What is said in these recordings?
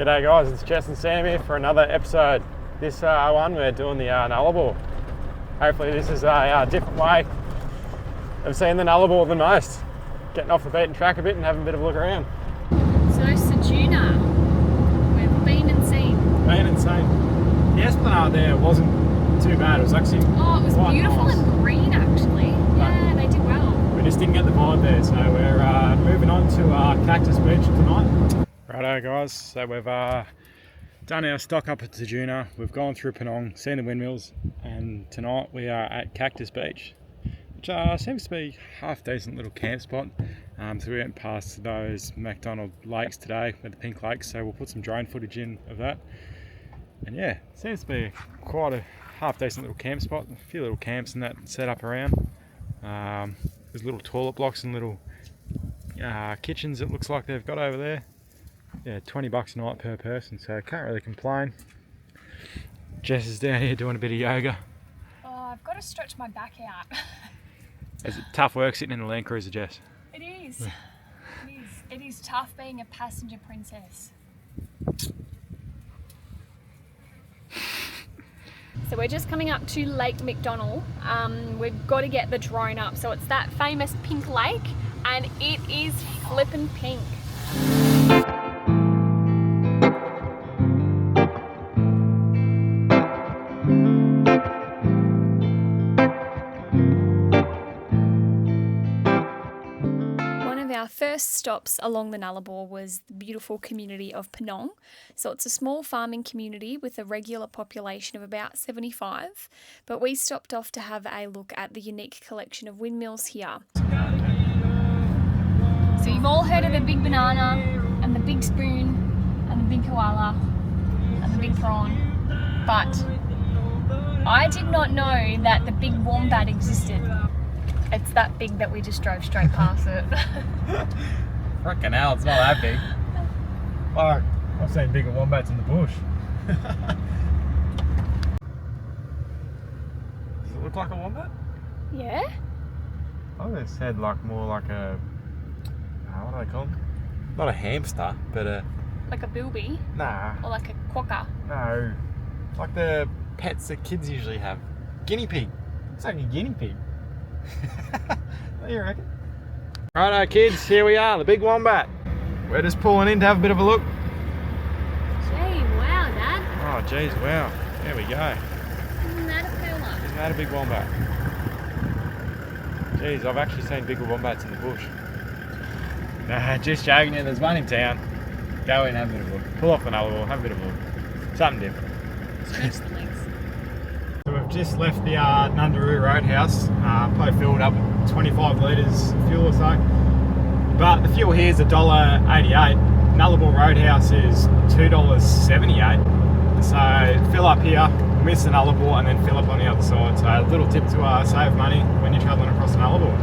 G'day guys, it's Jess and Sam here for another episode. This one we're doing the Nullarbor. Hopefully this is a different way of seeing the Nullarbor than most. Getting off the beaten track a bit and having a bit of a look around. So Sajuna, we've been and seen. Been and seen. The esplanade there wasn't too bad. It was actually it was beautiful nice. And green actually. Yeah, they did well. We just didn't get the vibe there, so we're moving on to Cactus Beach tonight. Righto guys, so we've done our stock up at Sajuna, we've gone through Penong, seen the windmills, and tonight we are at Cactus Beach, which seems to be a half decent little camp spot. So we went past those McDonald lakes today, with the pink lakes, so we'll put some drone footage in of that. And yeah, it seems to be quite a half decent little camp spot, a few little camps and that set up around. There's little toilet blocks and little kitchens it looks like they've got over there. Yeah, $20 a night per person, so can't really complain. Jess is down here doing a bit of yoga. Oh, I've got to stretch my back out. Is it tough work sitting in a Land Cruiser, Jess? It is. It is tough being a passenger princess. So we're just coming up to Lake McDonald. We've got to get the drone up. So it's that famous pink lake, and it is flippin' pink. Our first stops along the Nullarbor was the beautiful community of Penong. So it's a small farming community with a regular population of about 75, but we stopped off to have a look at the unique collection of windmills here. So you've all heard of the big banana and the big spoon and the big koala and the big prawn, but I did not know that the big wombat existed. It's that big that we just drove straight past it. Frickin' hell, it's not that big. Fuck, I've seen bigger wombats in the bush. Does it look like a wombat? Yeah? I would have said like more like a, what do they call them? Not a hamster, but a... Like a bilby? Nah. Or like a quokka? No. Like the pets that kids usually have. Guinea pig. It's like a guinea pig. What do you reckon? Righto kids, here we are, the big wombat. We're just pulling in to have a bit of a look. Gee, wow, Dad. Oh geez, wow. There we go. Isn't that a puma? Isn't that a big wombat? Geez, I've actually seen bigger wombats in the bush. Nah, just joking you, there's one in town. Go in, have a bit of a look. Pull off the Nullarbor, have a bit of a look. Something different. Stretch the legs. So we've just left the Nundaroo Roadhouse, probably filled up with 25 litres of fuel or so. But the fuel here is $1.88. Nullarbor Roadhouse is $2.78. So fill up here, miss the Nullarbor, and then fill up on the other side. So a little tip to save money when you're travelling across the Nullarbor.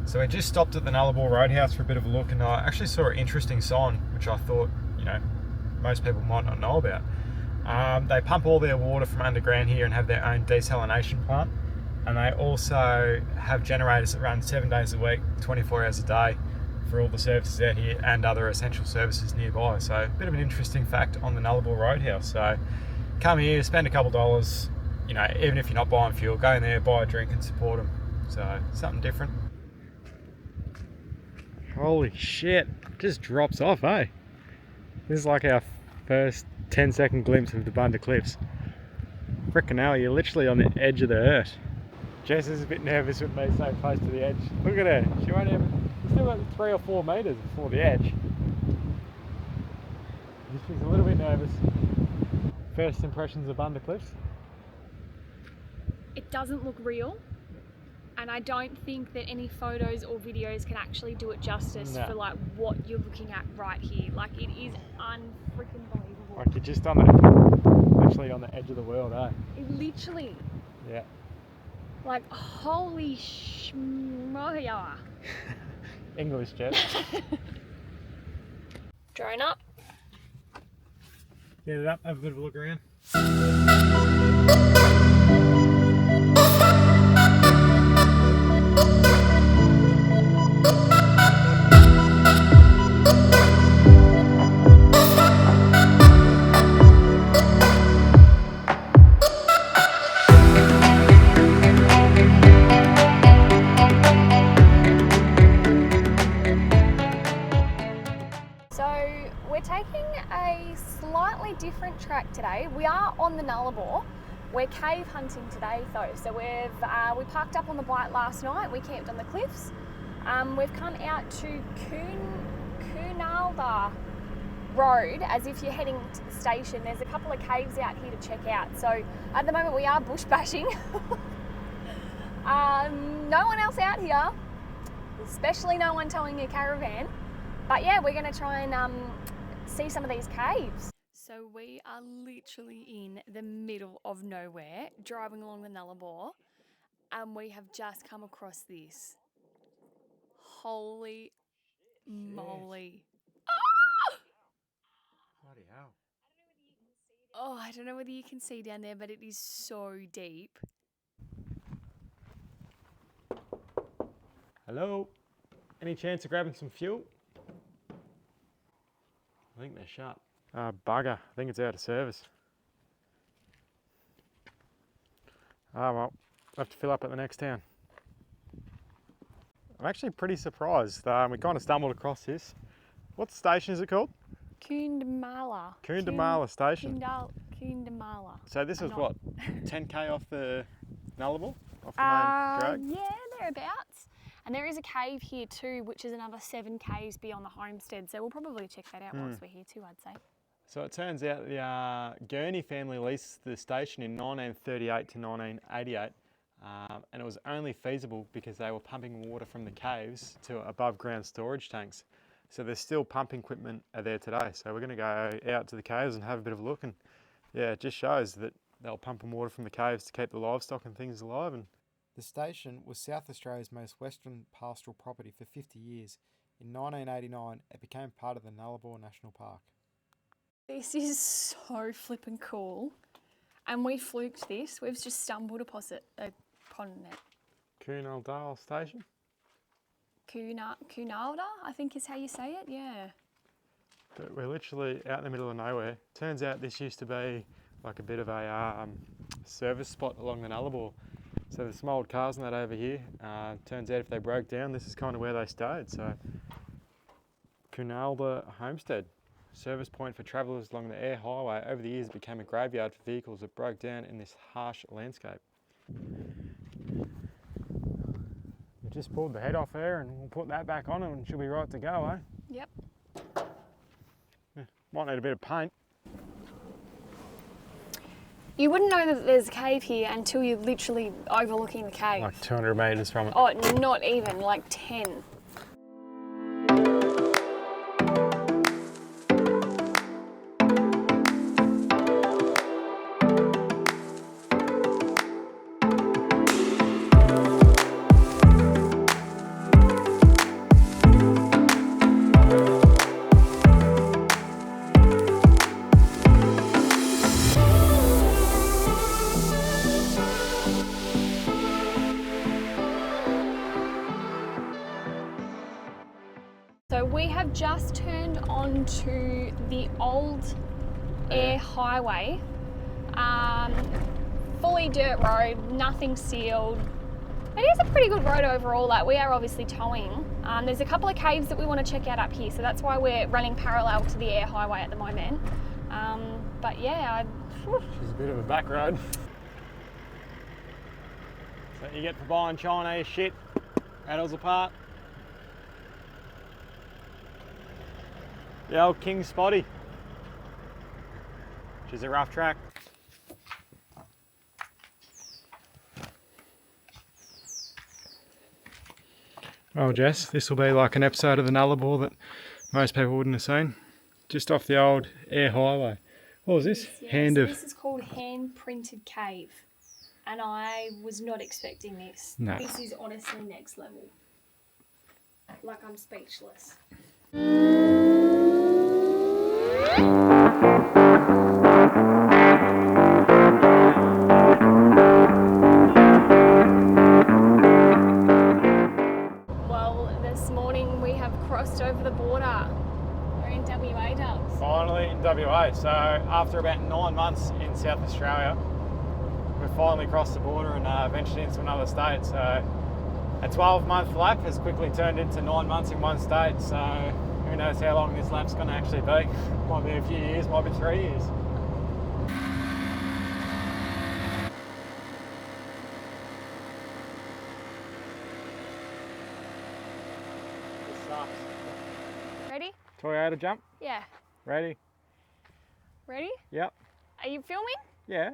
So we just stopped at the Nullarbor Roadhouse for a bit of a look, and I actually saw an interesting sign, which I thought, most people might not know about. They pump all their water from underground here and have their own desalination plant, and they also have generators that run 7 days a week, 24 hours a day for all the services out here and other essential services nearby. So a bit of an interesting fact on the Nullarbor Roadhouse. So come here, spend a couple dollars, even if you're not buying fuel, go in there, buy a drink and support them. So something different. Holy shit, just drops off, eh? This is like our first 10-second glimpse of the Bunda Cliffs. Frickin' hell, you're literally on the edge of the earth. Jess is a bit nervous with me so close to the edge. Look at her, she won't even, she's still got 3 or 4 metres before the edge. She's a little bit nervous. First impressions of Bunda Cliffs? It doesn't look real. And I don't think that any photos or videos can actually do it justice for like what you're looking at right here. Like it is unfreaking believable. Like you're just on the, literally on the edge of the world, eh? It literally. Yeah. Like holy schmoya. English, Jess. Drone up. Get it up, have a bit of a look around. We're taking a slightly different track today. We are on the Nullarbor. We're cave hunting today though. So we parked up on the bike last night. We camped on the cliffs. We've come out to Koonalda Road as if you're heading to the station. There's a couple of caves out here to check out. So at the moment we are bush bashing. No one else out here, especially no one towing a caravan. But yeah, we're going to try and see some of these caves. So we are literally in the middle of nowhere, driving along the Nullarbor, and we have just come across this. Holy moly. Ah! Bloody hell. Oh, I don't know whether you can see down there, but it is so deep. Hello? Any chance of grabbing some fuel? I think they're shut. Bugger. I think it's out of service. Oh well, I'll have to fill up at the next town. I'm actually pretty surprised. We kind of stumbled across this. What station is it called? Koonalda Station. Koonalda. So this was what, 10k off the Nullarbor? Off the main drag? Yeah, thereabouts. And there is a cave here too, which is another 7 caves beyond the homestead. So we'll probably check that out whilst we're here too, I'd say. So it turns out the Gurney family leased the station in 1938 to 1988. And it was only feasible because they were pumping water from the caves to above ground storage tanks. So there's still pumping equipment there today. So we're going to go out to the caves and have a bit of a look. And yeah, it just shows that they were pumping water from the caves to keep the livestock and things alive. And the station was South Australia's most western pastoral property for 50 years. In 1989, it became part of the Nullarbor National Park. This is so flippin' cool. And we fluked this. We've just stumbled upon it. Koonalda Station? Koonalda, I think is how you say it, yeah. But we're literally out in the middle of nowhere. Turns out this used to be like a bit of a service spot along the Nullarbor. So there's some old cars and that over here. Turns out if they broke down, this is kind of where they stayed. So Koonalda Homestead, service point for travellers along the Eyre Highway. Over the years it became a graveyard for vehicles that broke down in this harsh landscape. We just pulled the head off there and we'll put that back on and she'll be right to go, eh? Yep. Yeah, might need a bit of paint. You wouldn't know that there's a cave here until you're literally overlooking the cave. Like 200 metres from it. Oh, not even, like 10. So we have just turned onto the Old Eyre Highway, fully dirt road, nothing sealed. It is a pretty good road overall. Like, we are obviously towing. There's a couple of caves that we want to check out up here, so that's why we're running parallel to the Eyre Highway at the moment. But yeah, She's a bit of a back road. So you get for buying Chinese shit, adults apart. The old King Spotty, which is a rough track. Well, Jess, this will be like an episode of the Nullarbor that most people wouldn't have seen. Just off the old Eyre Highway. What was this? Yes, this is called Hand Printed Cave, and I was not expecting this. No. This is honestly next level. Like, I'm speechless. Well, this morning we have crossed over the border. We're in WA, Dubs. Finally in WA. So after about 9 months in South Australia, we've finally crossed the border and ventured into another state. So a 12-month lap has quickly turned into 9 months in one state. So who knows how long this lap's going to actually be. Might be a few years, might be 3 years. This sucks. Ready? Toyota jump? Yeah. Ready? Ready? Yep. Are you filming? Yeah.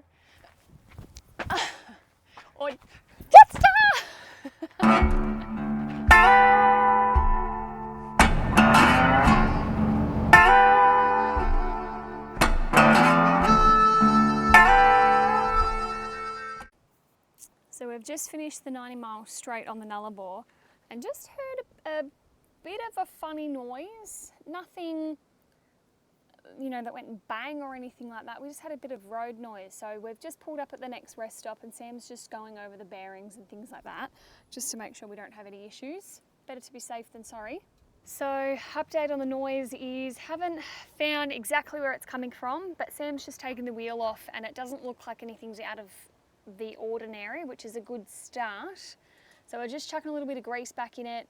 Or Jetstar! So we've just finished the 90-mile straight on the Nullarbor and just heard a bit of a funny noise. Nothing, you know, that went bang or anything like that. We just had a bit of road noise. So we've just pulled up at the next rest stop and Sam's just going over the bearings and things like that, just to make sure we don't have any issues. Better to be safe than sorry. So update on the noise is, haven't found exactly where it's coming from, but Sam's just taken the wheel off and it doesn't look like anything's out of the ordinary, which is a good start. So we're just chucking a little bit of grease back in it,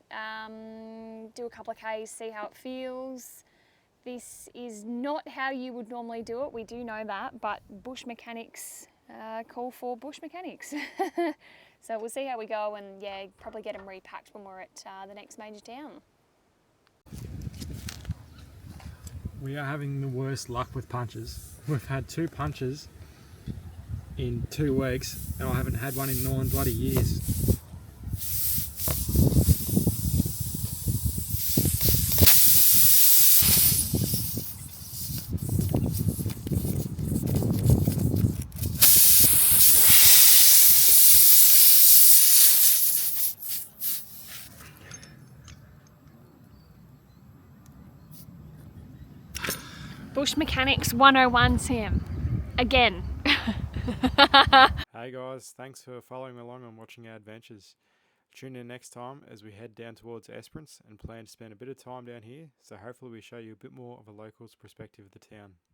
do a couple of Ks, see how it feels. This is not how you would normally do it, we do know that, but bush mechanics call for bush mechanics. So we'll see how we go and yeah, probably get them repacked when we're at the next major town. We are having the worst luck with punches. We've had 2 punches in 2 weeks and I haven't had one in 9 bloody years. Bush Mechanics 101, Sam. Again. Hey guys, thanks for following along and watching our adventures. Tune in next time as we head down towards Esperance and plan to spend a bit of time down here, so hopefully we show you a bit more of a local's perspective of the town.